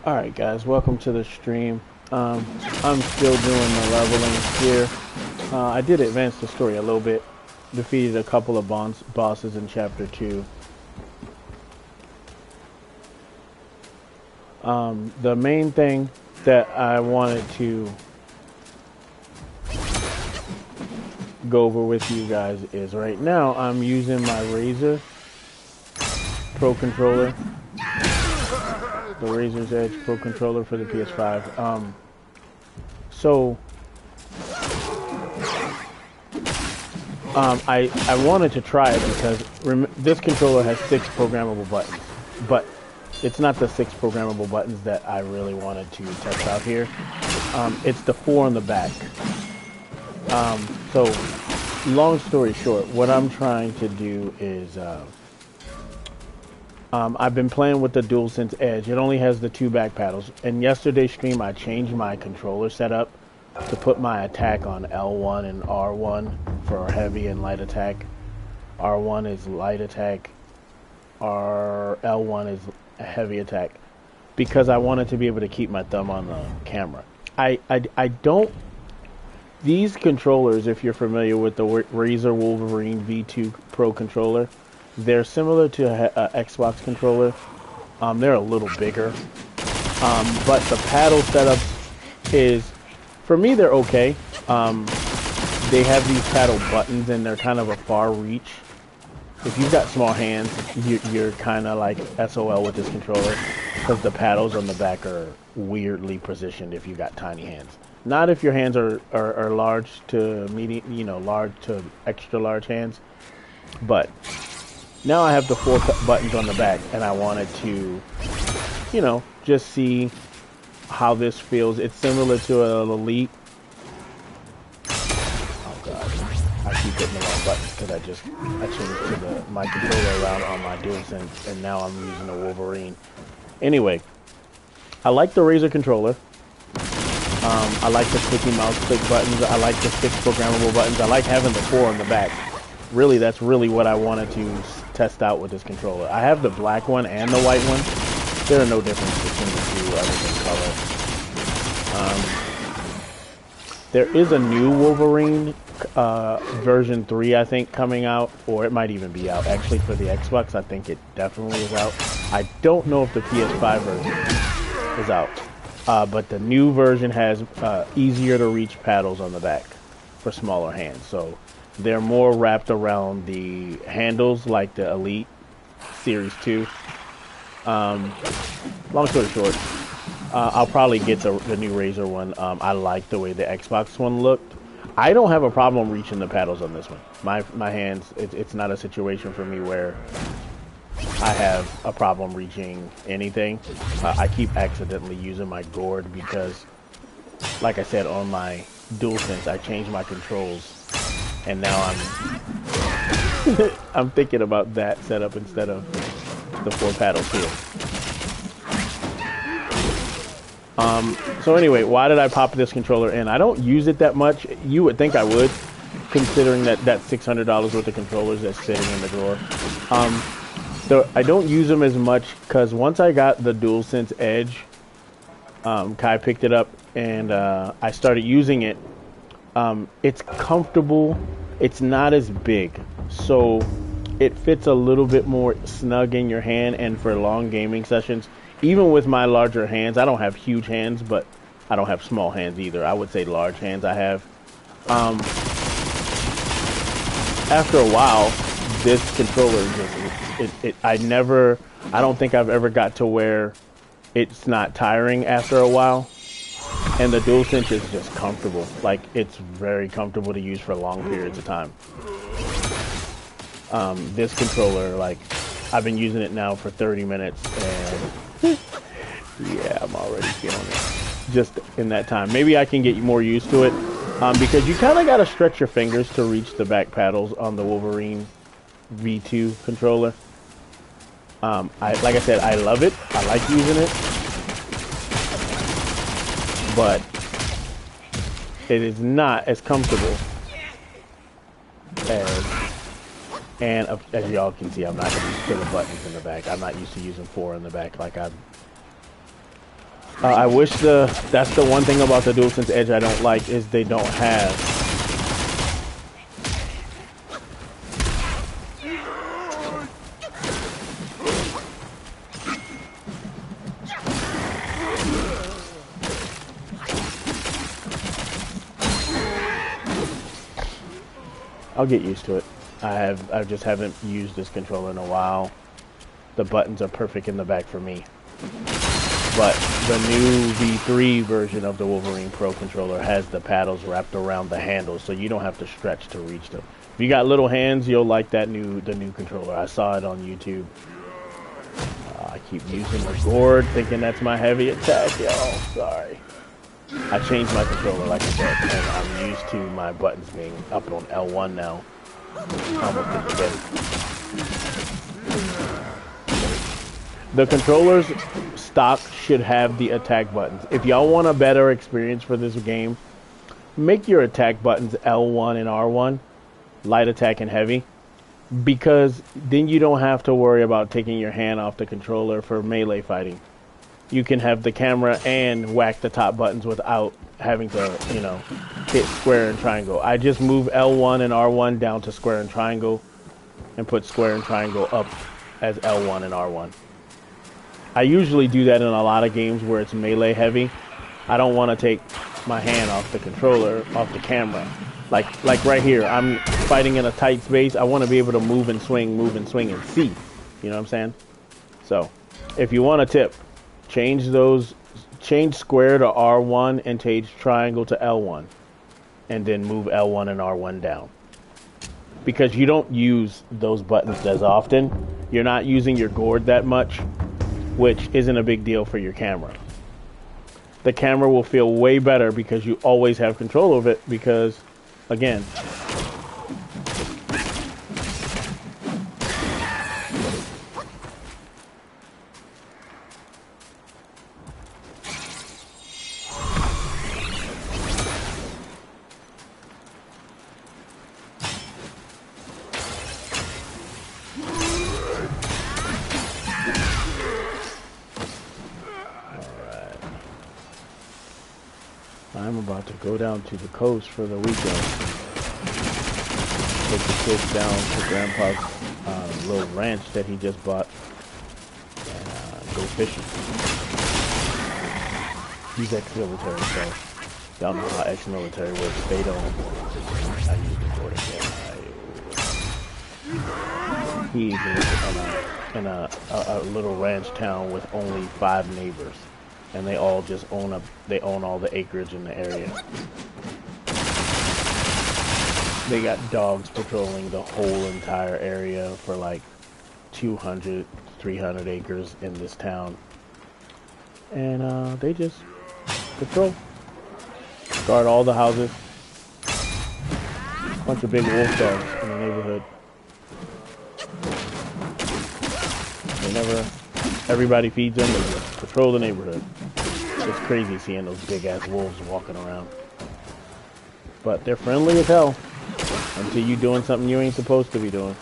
Alright guys, welcome to the stream. I'm still doing the leveling here. I did advance the story a little bit. Defeated a couple of bosses in chapter 2. The main thing that I wanted to go over with you guys is right now I'm using my Razer Pro controller. The Razor's Edge Pro controller for the PS5. I wanted to try it because this controller has 6 programmable buttons, but it's not the 6 programmable buttons that I really wanted to test out here. It's the 4 on the back. So long story short, what I'm trying to do is I've been playing with the DualSense Edge. It only has the 2 back paddles. In yesterday's stream, I changed my controller setup to put my attack on L1 and R1 for heavy and light attack. R1 is light attack. L1 is a heavy attack. Because I wanted to be able to keep my thumb on the camera. I don't... These controllers, if you're familiar with the Razer Wolverine V2 Pro controller, they're similar to an Xbox controller. They're a little bigger. But the paddle setup is, for me, they're okay. They have these paddle buttons and they're kind of a far reach. If you've got small hands, you're kind of like SOL with this controller because the paddles on the back are weirdly positioned if you've got tiny hands. Not if your hands are large to medium, large to extra large hands, but now I have the 4 buttons on the back, and I wanted to, just see how this feels. It's similar to an Elite. Oh god, I keep hitting the wrong buttons because I changed my controller around on my DualSense, and now I'm using the Wolverine. Anyway, I like the Razer controller. I like the sticky mouse click buttons. I like the 6 programmable buttons. I like having the 4 on the back. Really, that's really what I wanted to test out with this controller. I have the black one and the white one. There are no difference between the 2 other than color. There is a new Wolverine version 3, I think, coming out, or it might even be out actually for the Xbox. I think it definitely is out. I don't know if the PS5 version is out, but the new version has easier to reach paddles on the back for smaller hands. So they're more wrapped around the handles like the Elite Series 2. Long story short, I'll probably get the new Razer one. I like the way the Xbox one looked. I don't have a problem reaching the paddles on this one. My hands, it's not a situation for me where I have a problem reaching anything. I keep accidentally using my gourd because, like I said, on my DualSense, I changed my controls. And now I'm thinking about that setup instead of the 4 paddles here. So anyway, why did I pop this controller in? I don't use it that much. You would think I would, considering that $600 worth of controllers that's sitting in the drawer. So I don't use them as much because once I got the DualSense Edge, Kai picked it up and I started using it. It's comfortable. It's not as big, so it fits a little bit more snug in your hand. And for long gaming sessions, even with my larger hands, I don't have huge hands, but I don't have small hands either. I would say large hands I have. After a while, this controller I don't think I've ever got to where it's not tiring after a while. And the DualSense is just comfortable. Like, it's very comfortable to use for long periods of time. This controller, like, I've been using it now for 30 minutes, and yeah, I'm already feeling it. Just in that time. Maybe I can get more used to it, because you kind of got to stretch your fingers to reach the back paddles on the Wolverine V2 controller. Like I said, I love it. I like using it. But it is not as comfortable as y'all can see, I'm not used to the buttons in the back. I'm not used to using 4 in the back like I wish that's the one thing about the DualSense Edge I don't like is they don't have. I'll get used to it. I just haven't used this controller in a while. The buttons are perfect in the back for me. But the new V3 version of the Wolverine Pro controller has the paddles wrapped around the handles, so you don't have to stretch to reach them. If you got little hands, you'll like the new controller. I saw it on YouTube. I keep using the gourd, thinking that's my heavy attack, y'all. Sorry. I changed my controller, like I said, and I'm used to my buttons being up on L1 now. Almost didn't get it. The controllers stock should have the attack buttons. If y'all want a better experience for this game, make your attack buttons L1 and R1, light attack and heavy, because then you don't have to worry about taking your hand off the controller for melee fighting. You can have the camera and whack the top buttons without having to, you know, hit square and triangle. I just move L1 and R1 down to square and triangle and put square and triangle up as L1 and R1. I usually do that in a lot of games where it's melee heavy. I don't want to take my hand off the controller, off the camera. Like right here, I'm fighting in a tight space. I want to be able to move and swing and see. You know what I'm saying? So, if you want a tip, change square to R1 and change triangle to L1. And then move L1 and R1 down. Because you don't use those buttons as often. You're not using your gourd that much, which isn't a big deal for your camera. The camera will feel way better because you always have control of it because, again, I'm about to go down to the coast for the weekend. Take the kids down to Grandpa's little ranch that he just bought and go fishing. He's ex-military, so y'all know how ex-military works. They don't. I use the word again. He lives in a little ranch town with only 5 neighbors. And they all just own all the acreage in the area. They got dogs patrolling the whole entire area for like 200, 300 acres in this town. And they just patrol. Guard all the houses. Bunch of big wolf dogs in the neighborhood. They never, everybody feeds them, they just patrol the neighborhood. It's crazy seeing those big ass wolves walking around. But they're friendly as hell until you doing something you ain't supposed to be doing.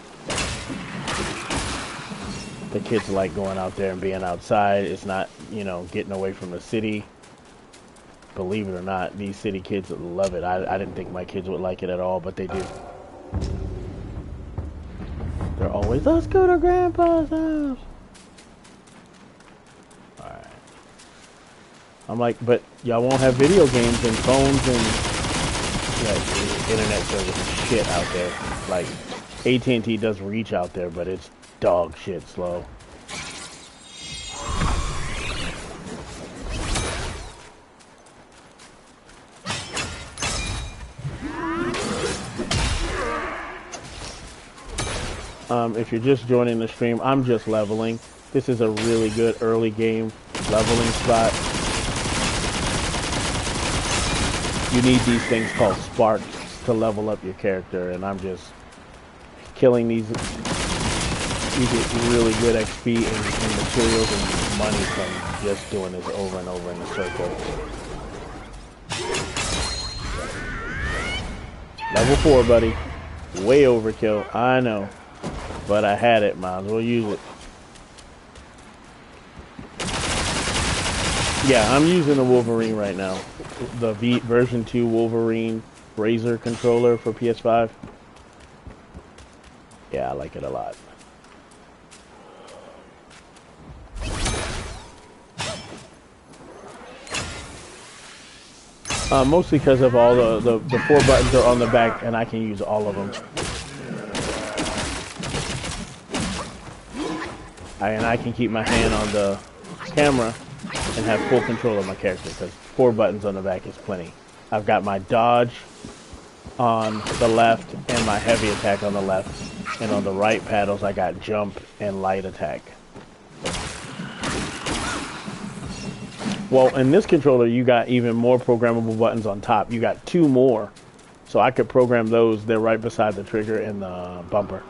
The kids like going out there and being outside. It's not, you know, getting away from the city. Believe it or not, these city kids love it. I didn't think my kids would like it at all, but they do. They're always, let's go to Grandpa's house. Alright. I'm like, but y'all won't have video games and phones and internet service and shit out there. Like, AT&T does reach out there, but it's dog shit slow. If you're just joining the stream, I'm just leveling. This is a really good early game leveling spot. You need these things called sparks to level up your character, and I'm just killing these. You get really good XP and materials and money from just doing this over and over in a circle. Level 4, buddy. Way overkill, I know. But I had it, might as well use it. Yeah, I'm using the Wolverine right now. The version 2 Wolverine Razor controller for PS5. Yeah, I like it a lot. Mostly because of all the 4 buttons are on the back and I can use all of them. And I can keep my hand on the camera and have full control of my character because 4 buttons on the back is plenty. I've got my dodge on the left and my heavy attack on the left. And on the right paddles, I got jump and light attack. Well, in this controller, you got even more programmable buttons on top. You got 2 more. So I could program those. They're right beside the trigger and the bumper.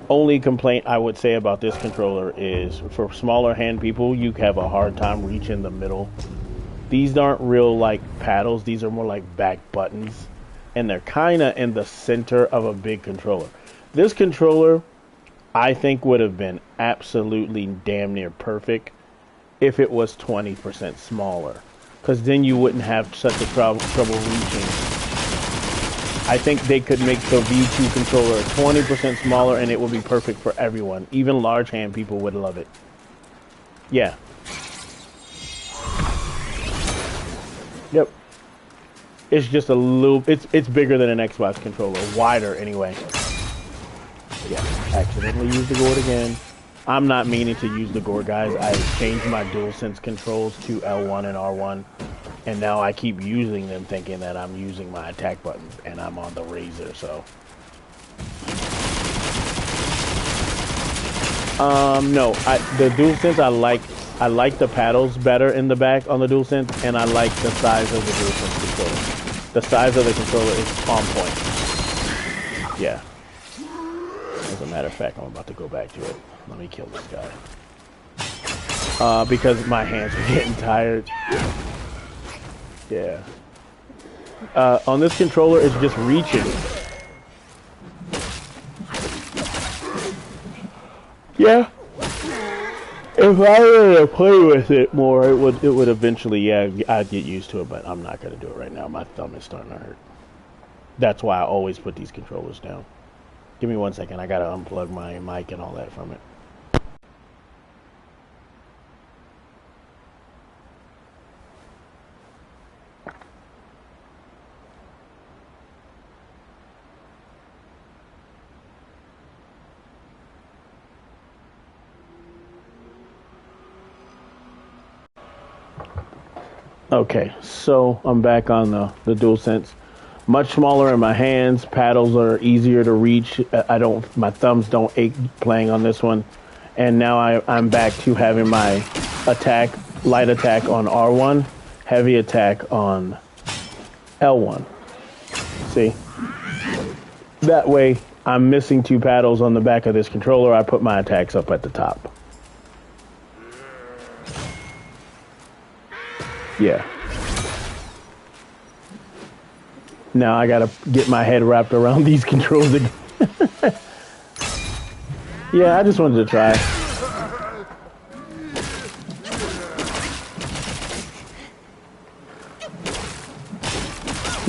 Only complaint I would say about this controller is for smaller hand people, you have a hard time reaching the middle. These aren't real like paddles. These are more like back buttons. And they're kind of in the center of a big controller. This controller, I think, would have been absolutely damn near perfect if it was 20% smaller, because then you wouldn't have such a trouble reaching. I think they could make the V2 controller 20% smaller and it would be perfect for everyone. Even large hand people would love it. Yeah. Yep. It's just a little, it's bigger than an Xbox controller, wider anyway. Yeah, accidentally used the gourd again. I'm not meaning to use the gourd, guys. I changed my DualSense controls to L1 and R1, and now I keep using them thinking that I'm using my attack buttons, and I'm on the Razor, so. No, the DualSense I like the paddles better in the back on the DualSense, and I like the size of the DualSense controller. The size of the controller is on point. Yeah. As a matter of fact, I'm about to go back to it. Let me kill this guy. Because my hands are getting tired. Yeah. On this controller, it's just reaching. Yeah. If I were to play with it more, it would eventually, yeah, I'd get used to it, but I'm not going to do it right now. My thumb is starting to hurt. That's why I always put these controllers down. Give me 1 second. I got to unplug my mic and all that from it. Okay, so I'm back on the DualSense. Much smaller in my hands. Paddles are easier to reach. My thumbs don't ache playing on this one. And now I'm back to having my light attack on R1, heavy attack on L1. See? That way, I'm missing 2 paddles on the back of this controller. I put my attacks up at the top. Yeah. Now I gotta get my head wrapped around these controls again. Yeah, I just wanted to try.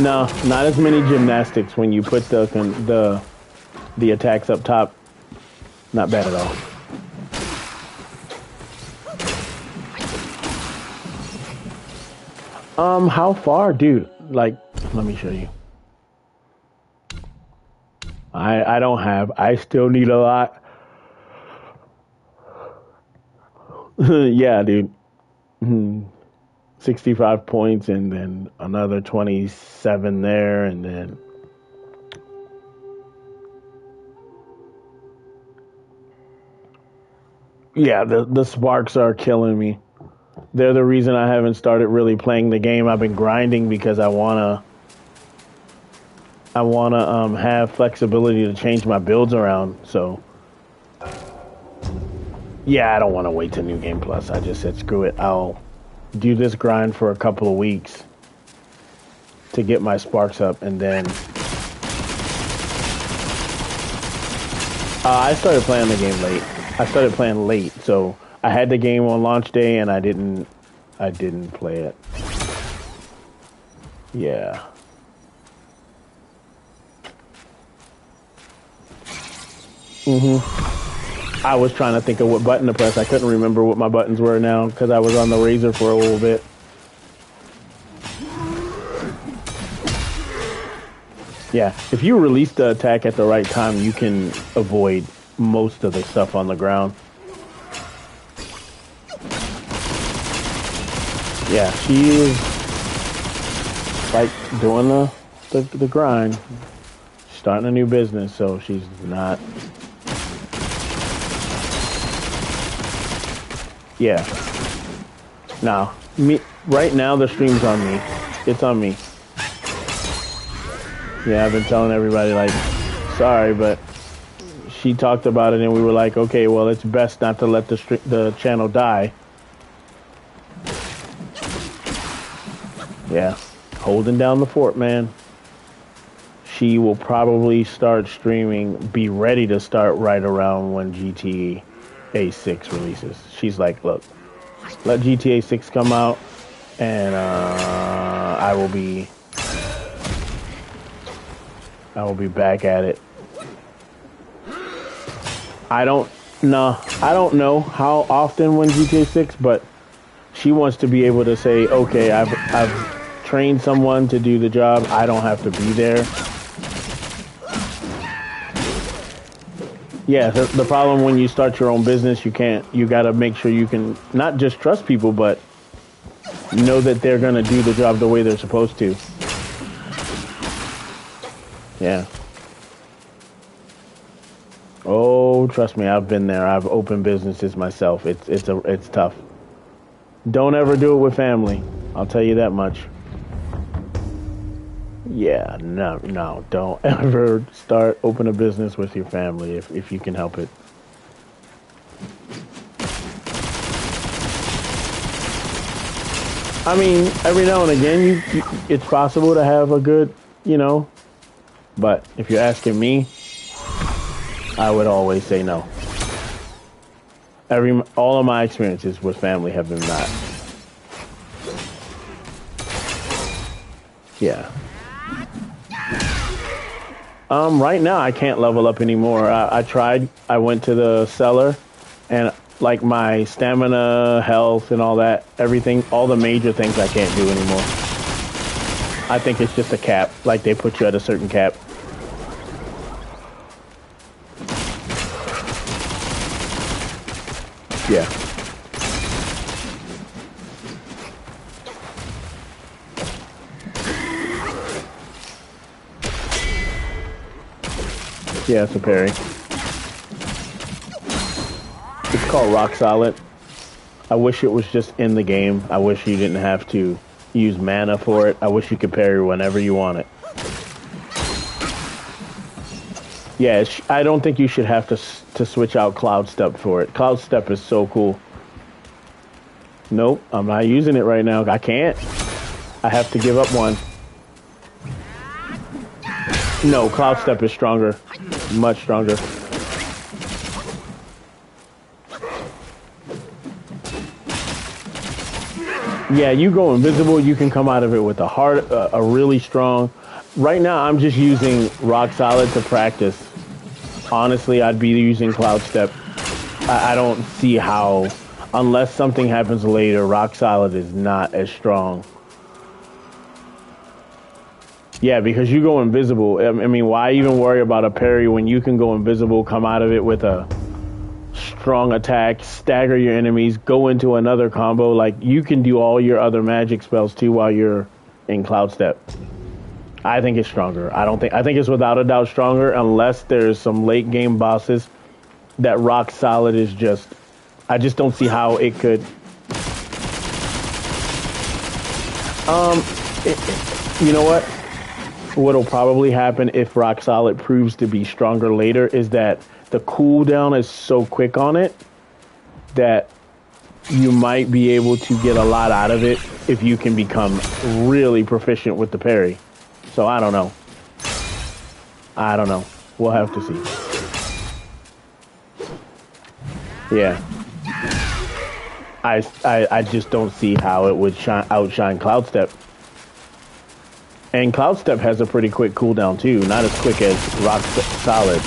No, not as many gymnastics when you put the attacks up top. Not bad at all. How far, dude? Like, let me show you. I still need a lot. Yeah, dude. 65 points and then another 27 there and then yeah, the sparks are killing me. They're the reason I haven't started really playing the game. I've been grinding because I wanna have flexibility to change my builds around. So yeah, I don't want to wait till New Game Plus. I just said screw it. I'll do this grind for a couple of weeks to get my sparks up, and then I started playing the game late. I started playing late, so I had the game on launch day and I didn't play it. Yeah. I was trying to think of what button to press. I couldn't remember what my buttons were now because I was on the razor for a little bit. Yeah, if you release the attack at the right time, you can avoid most of the stuff on the ground. Yeah, she is like doing the grind, starting a new business, so she's not. Yeah. Now, me right now the stream's on me. It's on me. Yeah, I've been telling everybody like, sorry, but she talked about it, and we were like, okay, well, it's best not to let the channel die. Yeah, holding down the fort, man. She will probably start streaming, be ready to start right around when GTA 6 releases. She's like, look, let GTA 6 come out, and I will be back at it. I don't know how often when GTA 6, but she wants to be able to say, okay, I've trained someone to do the job. I don't have to be there. Yeah, the problem when you start your own business, you got to make sure you can not just trust people, but know that they're going to do the job the way they're supposed to. Yeah. Oh, trust me, I've been there. I've opened businesses myself. It's tough. Don't ever do it with family. I'll tell you that much. Yeah, no, don't ever open a business with your family if you can help it. I mean, every now and again, it's possible to have a good, but if you're asking me, I would always say no. All of my experiences with family have been not. Yeah. Right now I can't level up anymore. I tried. I went to the cellar, and like my stamina, health, and all that, everything, all the major things I can't do anymore. I think it's just a cap. Like they put you at a certain cap. Yeah. Yeah, it's a parry. It's called Rock Solid. I wish it was just in the game. I wish you didn't have to use mana for it. I wish you could parry whenever you want it. Yeah, I don't think you should have to switch out Cloud Step for it. Cloud Step is so cool. Nope, I'm not using it right now. I can't. I have to give up one. No, Cloud Step is stronger. Much stronger. Yeah, you go invisible, you can come out of it with a really strong. Right now, I'm just using Rock Solid to practice. Honestly, I'd be using Cloud Step. I don't see how, unless something happens later, Rock Solid is not as strong. Yeah, because you go invisible. I mean, why even worry about a parry when you can go invisible, come out of it with a strong attack, stagger your enemies, go into another combo. Like, you can do all your other magic spells too while you're in Cloud Step. I think it's stronger. I think it's without a doubt stronger, unless there's some late game bosses that Rock Solid is just, I just don't see how it could. You know what? What'll probably happen if Rock Solid proves to be stronger later is that the cooldown is so quick on it that you might be able to get a lot out of it if you can become really proficient with the parry. So I don't know. We'll have to see. Yeah. I just don't see how it would outshine Cloud Step. And Cloud Step has a pretty quick cooldown too, not as quick as Rock Solid.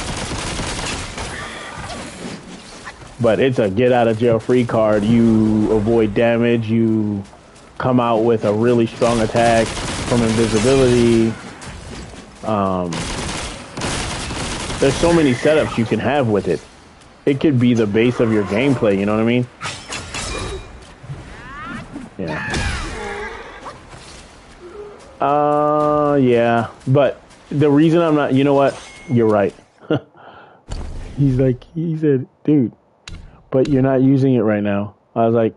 But it's a get out of jail free card. You avoid damage, you come out with a really strong attack from invisibility. There's so many setups you can have with it. It could be the base of your gameplay, you know what I mean? Yeah. Yeah. But the reason I'm not, you know what? You're right. He said, dude, but you're not using it right now. I was like,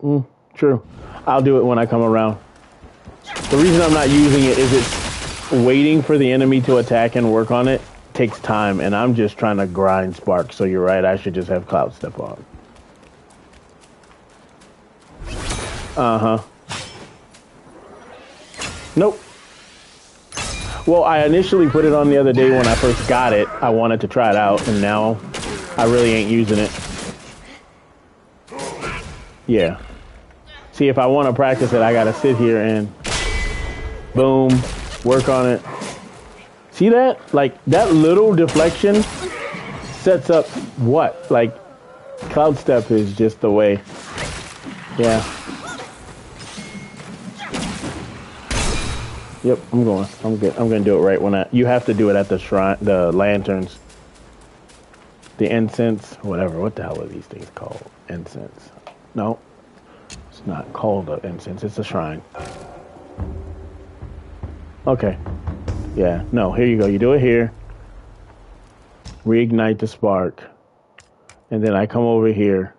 true. I'll do it when I come around. The reason I'm not using it is it's waiting for the enemy to attack and work on it takes time, and I'm just trying to grind Spark. So you're right, I should just have Cloud Step on. Nope. Well, I initially put it on the other day when I first got it. I wanted to try it out, and now I really ain't using it. Yeah. See, if I want to practice it, I gotta sit here and boom, work on it. See that? Like, that little deflection sets up what? Like, Cloud Step is just the way. Yeah. Yep, I'm going. I'm good. I'm gonna do it right when you have to do it at the shrine, the lanterns, the incense, whatever. What the hell are these things called? Incense. No, it's not called an incense. It's a shrine. Okay. Yeah. No. Here you go. You do it here. Reignite the spark, and then I come over here.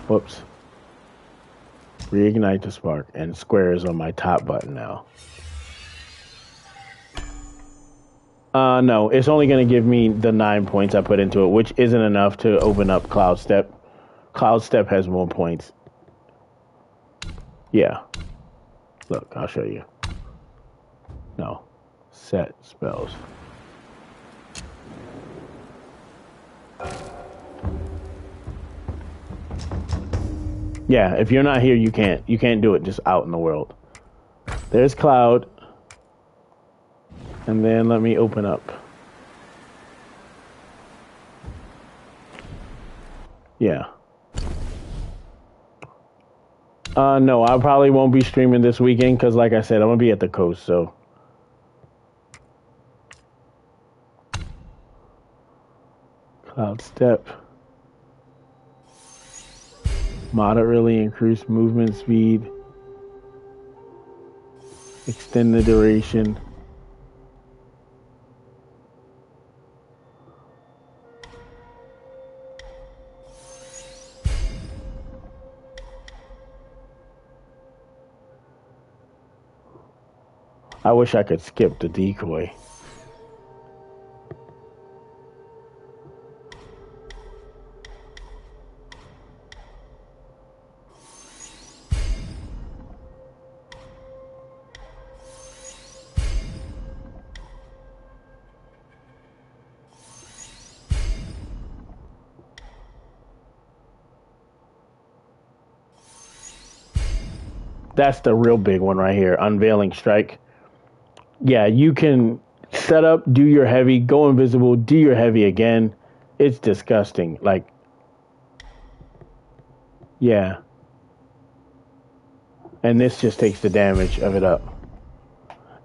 Whoops. Reignite the spark, and square is on my top button now. No, it's only going to give me the 9 points I put into it, which isn't enough to open up Cloud Step. Cloud Step has more points. Yeah. Look, I'll show you. No. Set spells. Yeah, if you're not here, you can't do it just out in the world. There's Cloud. And then let me open up. Yeah. No, I probably won't be streaming this weekend because, like I said, I'm going to be at the coast, so. Cloud Step. Moderately increase movement speed. Extend the duration. I wish I could skip the decoy. That's the real big one right here, Unveiling Strike. Yeah, you can set up, do your heavy, go invisible, do your heavy again. It's disgusting. Like, yeah. And this just takes the damage of it up.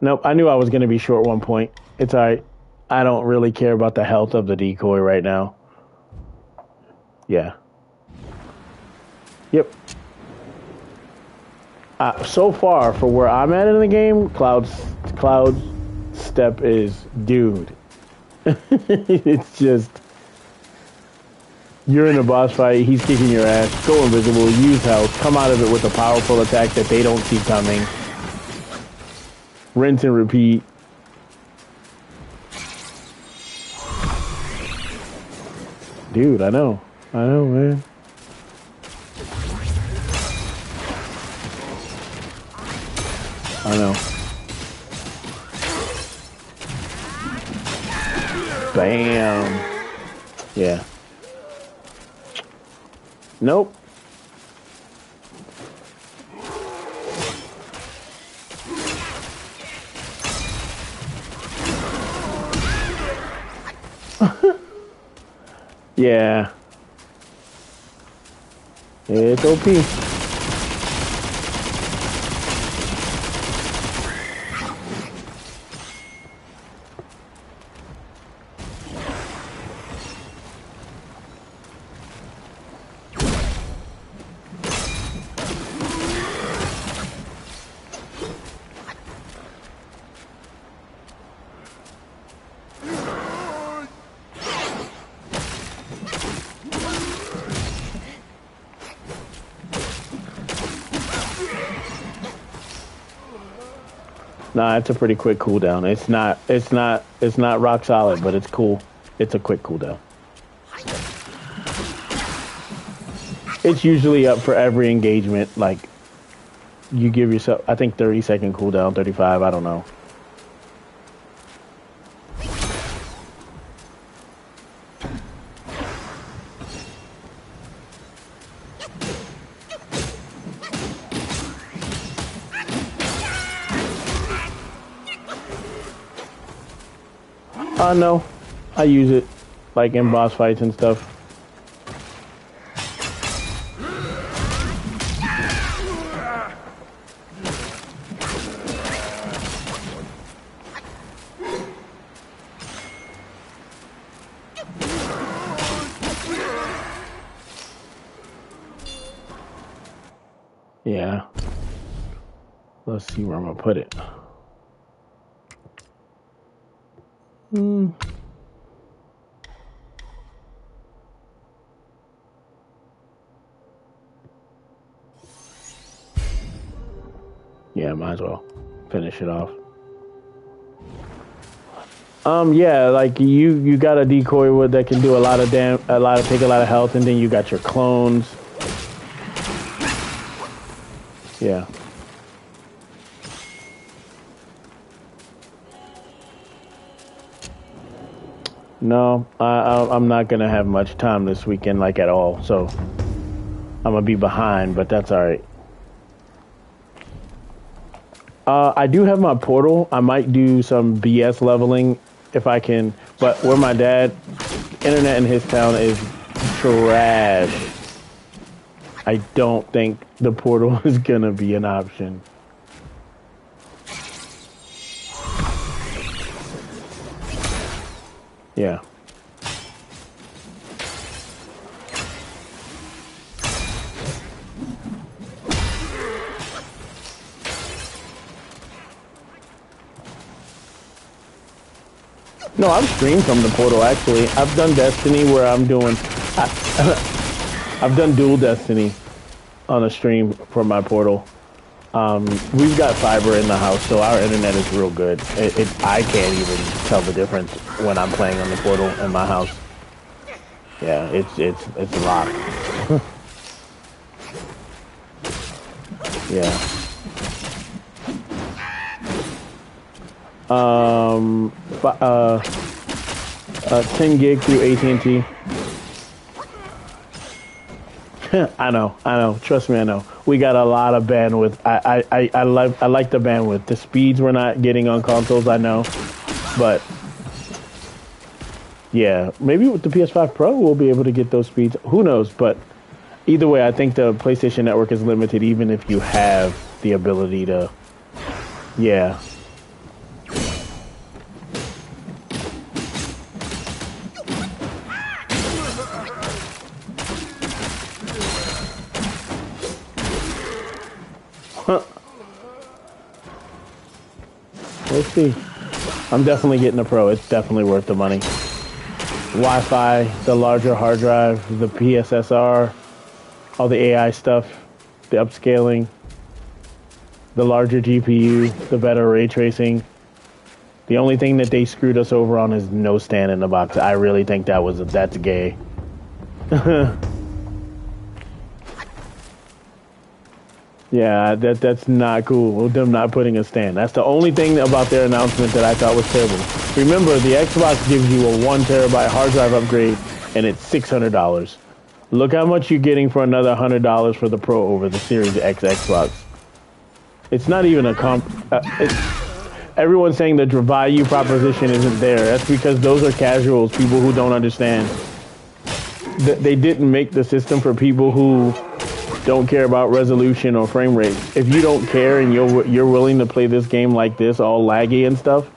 Nope, I knew I was going to be short 1 point. It's alright. I don't really care about the health of the decoy right now. Yeah. Yep. So far, for where I'm at in the game, Cloud Step is dude. It's just, you're in a boss fight, he's kicking your ass, go invisible, use health, come out of it with a powerful attack that they don't see coming. Rinse and repeat. Dude, I know, man. I know. Bam. Yeah. Nope. Yeah. It's OP. Nah, it's a pretty quick cooldown. It's not rock solid, but it's cool. It's a quick cooldown. It's usually up for every engagement. Like, you give yourself, I think 30-second cooldown, 35, I don't know. No, I use it like in boss fights and stuff. Yeah. Let's see where I'm gonna put it. Yeah, might as well finish it off. Yeah, like you got a decoy wood that can do take a lot of health, and then you got your clones. Yeah. No, I'm not gonna have much time this weekend, like at all. So I'm gonna be behind, but that's all right. I do have my portal. I might do some BS leveling if I can, but where my dad, internet in his town is trash. I don't think the portal is gonna be an option. Yeah. No, I've streamed from the portal, actually. I've done Destiny where I've done dual Destiny on a stream from my portal. We've got fiber in the house, so our internet is real good. I can't even tell the difference when I'm playing on the portal in my house. Yeah, it's locked. Yeah. 10 gig through AT&T. I know. Trust me, I know. We got a lot of bandwidth. I like the bandwidth. The speeds we're not getting on consoles, I know, but yeah, maybe with the PS5 Pro we'll be able to get those speeds. Who knows? But either way, I think the PlayStation Network is limited, even if you have the ability to. Yeah. We'll see. I'm definitely getting a Pro. It's definitely worth the money. Wi-Fi, the larger hard drive, the PSSR, all the AI stuff, the upscaling, the larger GPU, the better ray tracing. The only thing that they screwed us over on is no stand in the box. I really think that's gay. Yeah, that's not cool. Them not putting a stand. That's the only thing about their announcement that I thought was terrible. Remember, the Xbox gives you a 1 terabyte hard drive upgrade, and it's $600. Look how much you're getting for another $100 for the Pro over the Series X Xbox. It's not even a everyone's saying the value proposition isn't there. That's because those are casuals, people who don't understand. They didn't make the system for people who don't care about resolution or frame rate. If you don't care and you're willing to play this game like this, all laggy and stuff,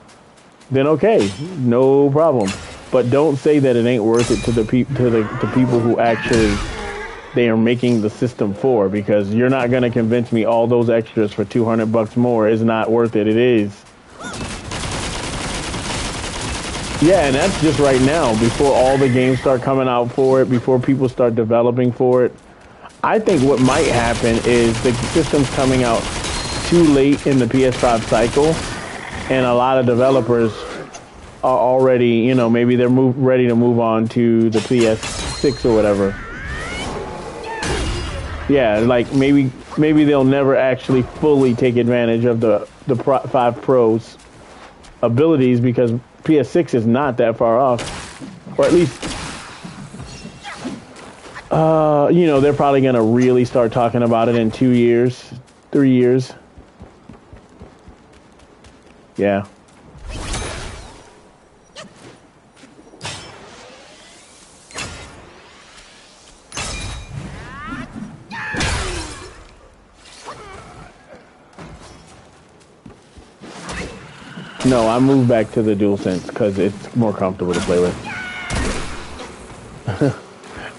then okay, no problem. But don't say that it ain't worth it to the people who actually they are making the system for, because you're not going to convince me all those extras for $200 more is not worth it. It is. Yeah, and that's just right now, before all the games start coming out for it, before people start developing for it. I think what might happen is the system's coming out too late in the PS5 cycle, and a lot of developers are already, you know, maybe they're ready to move on to the PS6 or whatever. Yeah, like maybe they'll never actually fully take advantage of the 5 Pro's abilities, because PS6 is not that far off, or at least, you know, they're probably gonna really start talking about it in 2 years, 3 years. Yeah. No, I moved back to the DualSense because it's more comfortable to play with.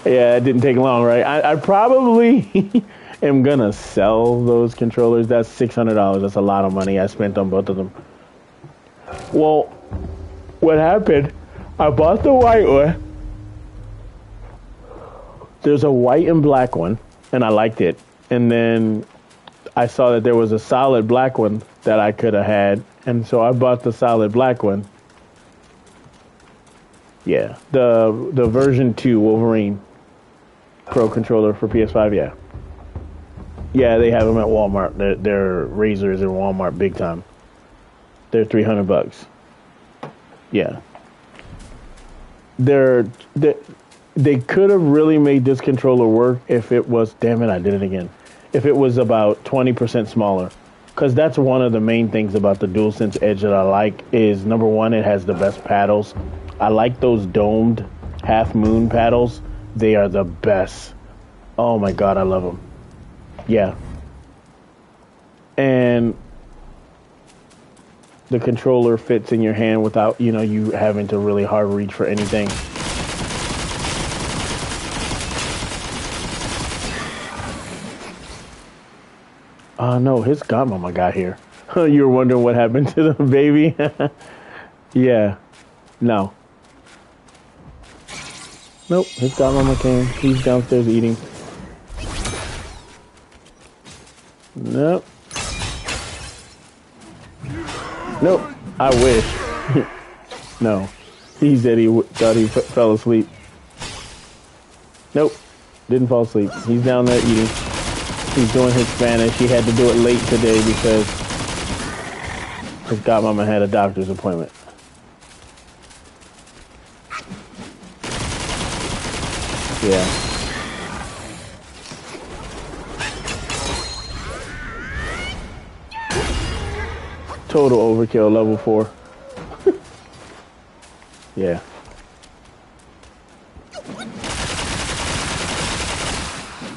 Yeah, it didn't take long, right? I probably am gonna sell those controllers. That's $600. That's a lot of money I spent on both of them. Well, what happened, I bought the white one. There's a white and black one, and I liked it. And then I saw that there was a solid black one that I could have had, and so I bought the solid black one. Yeah, the version 2 Wolverine Pro controller for PS5. Yeah, yeah, they have them at Walmart. They're razors in Walmart big time. They're $300. Yeah, they could have really made this controller work if it was. Damn it, I did it again. If it was about 20% smaller. Because that's one of the main things about the DualSense Edge that I like is, number one, it has the best paddles. I like those domed half moon paddles. They are the best. Oh my God, I love them. Yeah. And the controller fits in your hand without, you know, you having to really hard reach for anything. No, his godmama got here. You were wondering what happened to the baby? Yeah. No. Nope, his godmama came. He's downstairs eating. Nope. Nope. I wish. No. He said he thought he fell asleep. Nope. Didn't fall asleep. He's down there eating. He's doing his Spanish. He had to do it late today because his godmama had a doctor's appointment. Yeah. Total overkill, level 4. Yeah.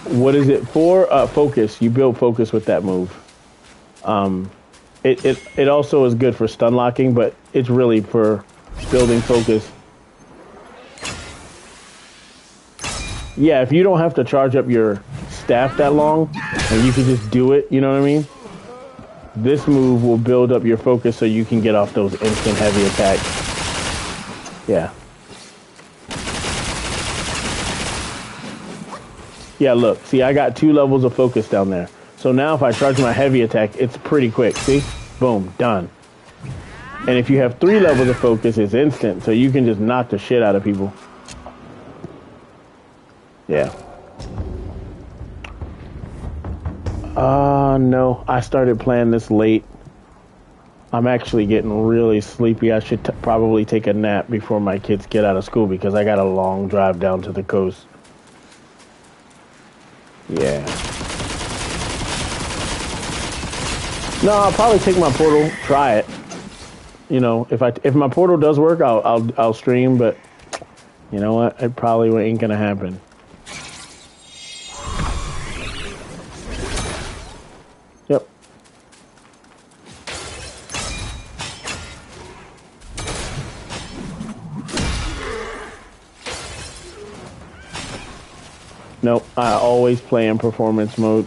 What is it for? Focus. You build focus with that move. It also is good for stun locking, but it's really for building focus. Yeah, if you don't have to charge up your staff that long, and you can just do it, you know what I mean? This move will build up your focus so you can get off those instant heavy attacks. Yeah. Yeah, look. See, I got 2 levels of focus down there. So now if I charge my heavy attack, it's pretty quick. See? Boom. Done. And if you have 3 levels of focus, it's instant. So you can just knock the shit out of people. Yeah. No. I started playing this late. I'm actually getting really sleepy. I should probably take a nap before my kids get out of school because I got a long drive down to the coast. Yeah. No, I'll probably take my portal, try it. You know, if my portal does work, I'll stream. But you know what? It probably ain't gonna happen. Yep. Nope. I always play in performance mode.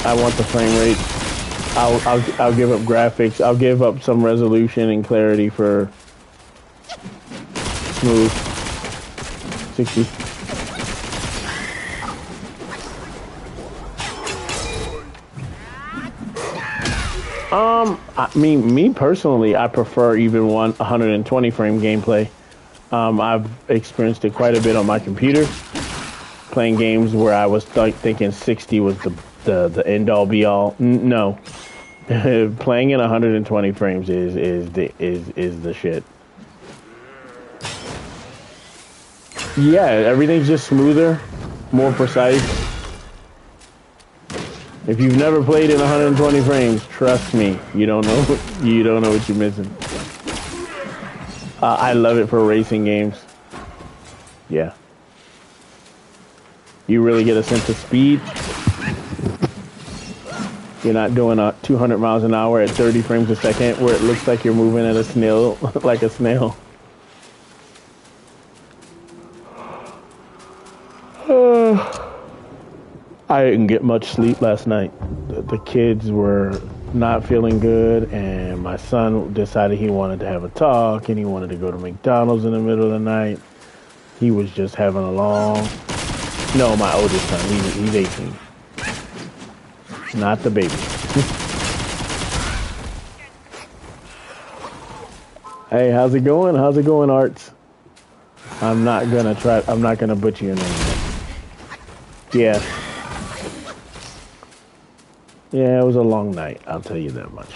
I want the frame rate. I'll give up graphics. I'll give up some resolution and clarity for smooth 60. I mean, me personally, I prefer even 120 frame gameplay. I've experienced it quite a bit on my computer, playing games where I was thinking 60 was the end all be all. No, playing in 120 frames is the shit. Yeah, everything's just smoother, more precise. If you've never played in 120 frames, trust me, you don't know what you're missing. I love it for racing games. Yeah. You really get a sense of speed. You're not doing 200 miles an hour at 30 frames a second where it looks like you're moving at a snail, like a snail. I didn't get much sleep last night. The kids were not feeling good, and my son decided he wanted to have a talk, and he wanted to go to McDonald's in the middle of the night. He was just having a long... No, my oldest son. He's 18. Not the baby. Hey, how's it going? How's it going, Arts? I'm not gonna butcher your name. Yeah. Yeah, it was a long night, I'll tell you that much.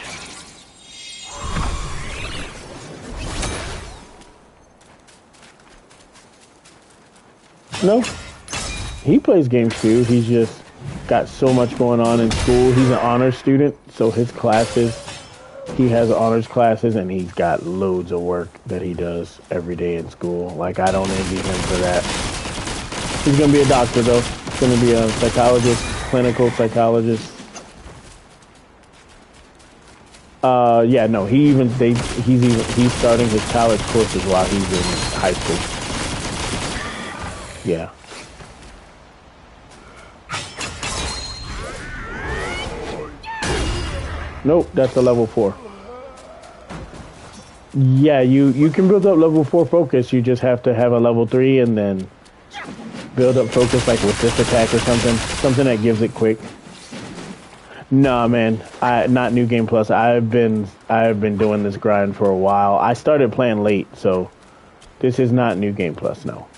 No. He plays games too. He's just got so much going on in school. He's an honors student, so his classes, he has honors classes, and he's got loads of work that he does every day in school. Like, I don't envy him for that. He's gonna be a doctor though. He's gonna be a psychologist, clinical psychologist. Yeah, no, he's starting his college courses while he's in high school. Yeah. Nope, that's a level 4. Yeah, you can build up level 4 focus. You just have to have a level 3 and then build up focus like with this attack or something that gives it quick. Nah, man, not New Game Plus. I've been doing this grind for a while. I started playing late, so this is not New Game Plus, no.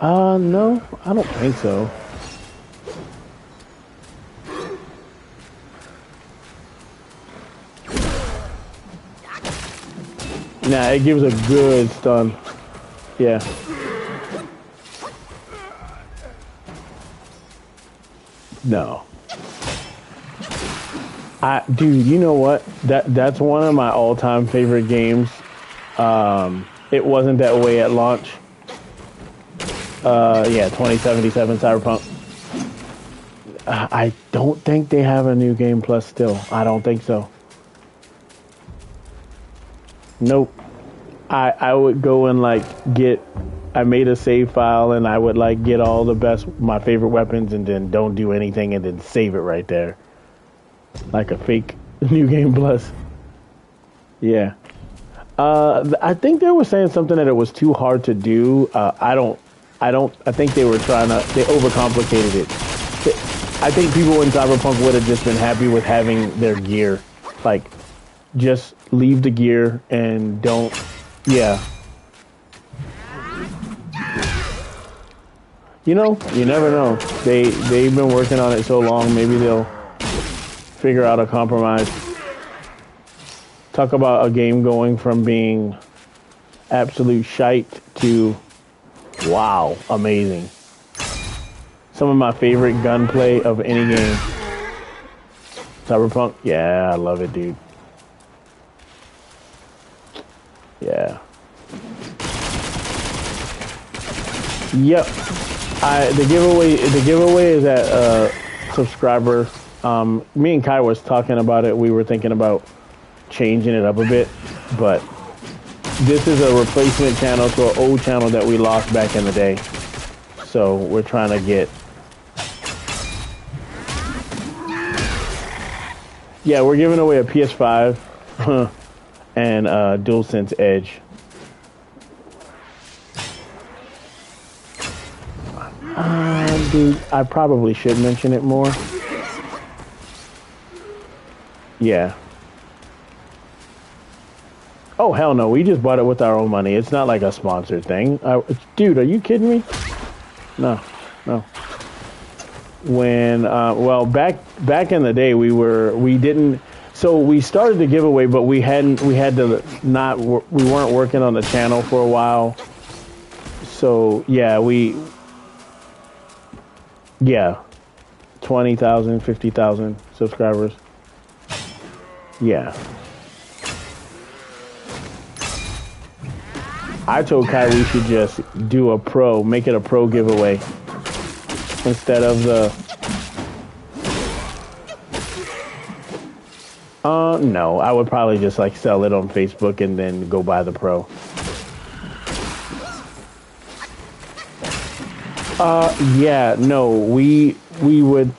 No, I don't think so. Nah, it gives a good stun. Yeah. No. Dude, you know what? That's one of my all-time favorite games. It wasn't that way at launch. Yeah, 2077 Cyberpunk. I don't think they have a New Game Plus still. I don't think so. Nope. I would go and I made a save file and I would get all my favorite weapons and then don't do anything and then save it right there. Like a fake New Game Plus. Yeah. I think they were saying something that it was too hard to do. I think they overcomplicated it. I think people in Cyberpunk would have just been happy with having their gear. Just leave the gear and don't, yeah. You know, you never know. They've been working on it so long, maybe they'll figure out a compromise. Talk about a game going from being absolute shite to wow, amazing. Some of my favorite gunplay of any game. Cyberpunk, yeah, I love it, dude. Yeah. Yep. The giveaway is at subscriber. Me and Kai was talking about it. We were thinking about changing it up a bit, but this is a replacement channel to an old channel that we lost back in the day. So we're trying to get. Yeah, we're giving away a PS5 and DualSense Edge. Dude, I probably should mention it more. Yeah. Oh, hell no. We just bought it with our own money. It's not like a sponsored thing. Dude, are you kidding me? No. When, well, back in the day, we weren't working on the channel for a while. So, yeah, 20,000, 50,000 subscribers. Yeah. I told Kai we should just do make it a pro giveaway instead of the. No, I would probably just like sell it on Facebook and then go buy the pro. Yeah, no, we would.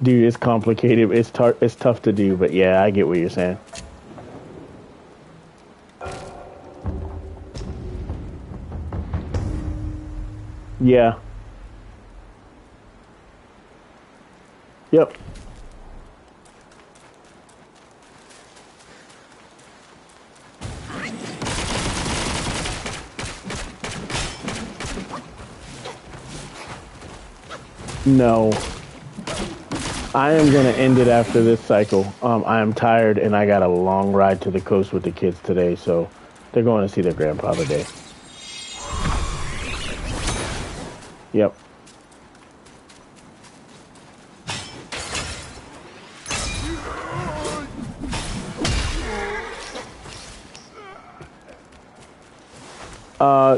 Dude, it's complicated. It's tough to do, but yeah, I get what you're saying. Yeah. Yep. No. I am going to end it after this cycle. I am tired and I got a long ride to the coast with the kids today, so they're going to see their grandpa today. Yep.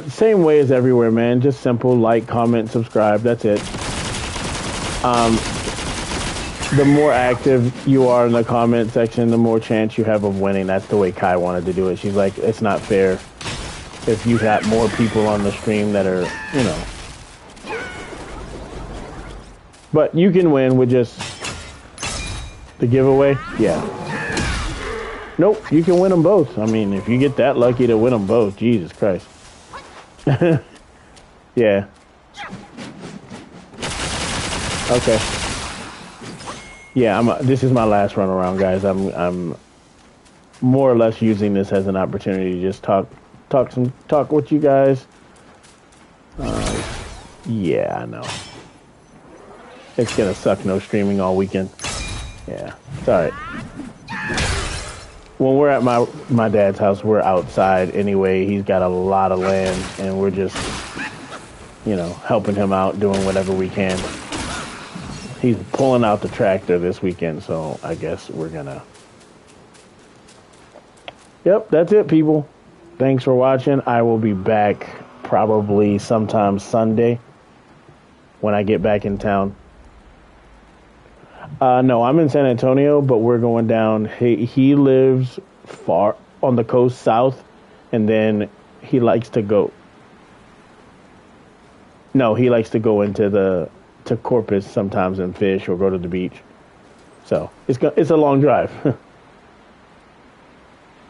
Same way as everywhere, man. Just simple, like, comment, subscribe. That's it. The more active you are in the comment section, the more chance you have of winning. That's the way Kai wanted to do it. She's like, it's not fair if you got more people on the stream that are, you know. But you can win with just the giveaway. Yeah. Nope, you can win them both. I mean, if you get that lucky to win them both, Jesus Christ. Yeah. Okay. Yeah, this is my last run around, guys. I'm more or less using this as an opportunity to just talk with you guys. Yeah, I know. It's gonna suck no streaming all weekend. Yeah, it's alright. When we're at my dad's house, we're outside anyway. He's got a lot of land, and we're just, you know, helping him out, doing whatever we can. He's pulling out the tractor this weekend, so I guess we're gonna. Yep, that's it, people. Thanks for watching. I will be back probably sometime Sunday when I get back in town. No, I'm in San Antonio, but we're going down. He lives far on the coast south, and then he likes to go. No, he likes to go to Corpus sometimes and fish or go to the beach. So it's a long drive. All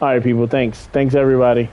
right, people. Thanks everybody.